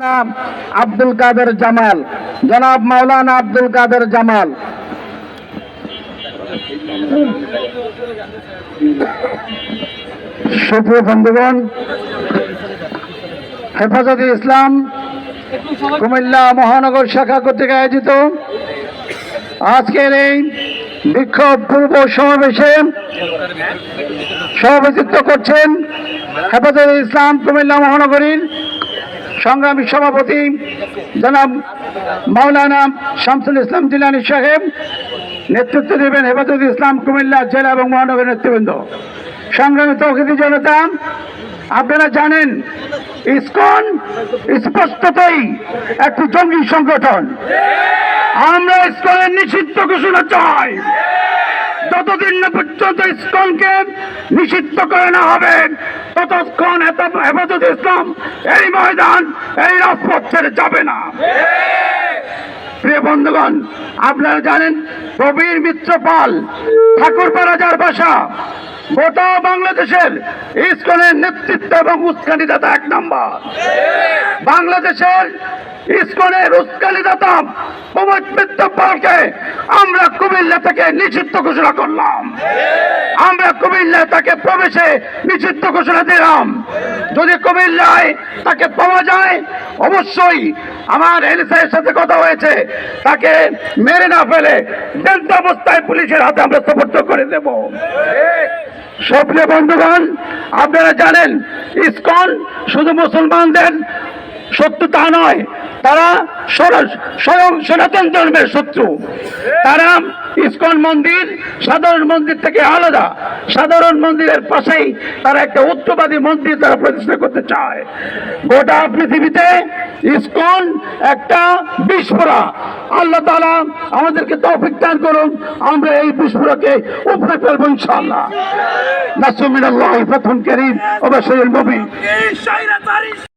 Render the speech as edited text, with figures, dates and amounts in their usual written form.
नाम আব্দুল কাদের জামাল, জনাব মাওলানা আব্দুল কাদের জামাল। সুপ্রিয় বন্ধুগণ, হেফাজতে ইসলাম কুমিল্লা মহানগর শাখা কর্তৃক আয়োজিত আজকের এই বিক্ষোভ পূর্ব সমাবেশে সভাপতিত্ব করছেন হেফাজতে ইসলাম কুমিল্লা মহানগরীর সংগ্রামী সভাপতি জনাব মাওলানা শামসুল ইসলাম জিলানী সাহেব। নেতৃত্ব দেবেন হেফাজতে ইসলাম কুমিল্লা জেলা এবং মহানগর নেতৃবৃন্দ। সংগ্রামী তৌহিদি জনতা, আপনারা জানেন ইসকন স্পষ্টতই একটি জঙ্গি সংগঠন। আমরা ইসকনের নিষিদ্ধ ঘোষণা চাই। যতদিন না পর্যন্ত ইসকনকে নিষিদ্ধ করে না হবে ততক্ষণ হেফাজতে ইসলাম এই ময়দান এই রাজপথ ছেড়ে যাবে না। প্রিয় বন্ধুগণ, আপনারা জানেন প্রবীর মিত্র পাল ঠাকুরপাড়া যার বাসা, গোটা বাংলাদেশের ইসকনের নেতৃত্ব এবং উস্কানিদাতা এক নম্বর। বাংলাদেশের ইসকনের উস্কানিদাতা প্রবীর মিত্র পালকে আমরা কুমিল্লা থেকে নিষিদ্ধ ঘোষণা করলাম। আমরা কুমিল্লা তাকে প্রবেশে নিষিদ্ধ ঘোষণা দিলাম। যদি কুমিল্লায় তাকে পাওয়া যায়, অবশ্যই আমার এনএসআইয়ের সাথে কথা হয়েছে, তাকে মেরে না ফেলে জ্যান্ত অবস্থায় পুলিশের হাতে আমরা সুপর্দ করে দেব। সপ্রিয় বন্ধুগণ, আপনারা জানেন ইসকন শুধু মুসলমানদের শত্রু তা নয়, তারা স্বয়ং সনাতন ধর্মের শত্রু। তারা ইসকন মন্দির সাধারণ মন্দির থেকে আলাদা। সাধারণ মন্দিরের পাশেই তারা একটা উচ্চবাদী মন্দির তারা প্রতিষ্ঠা করতে চায়। গোটা পৃথিবীতে ইসকন একটা বিস্ফোরা। আল্লাহ তাআলা আমাদেরকে তৌফিক দান করুন, আমরা এই বিস্ফোরকে উপরে ফেলবো ইনশাআল্লাহ। নাসরুম মিনাল্লাহি ফাতহুন কারীম ওয়া বাশিরুল মুবিন।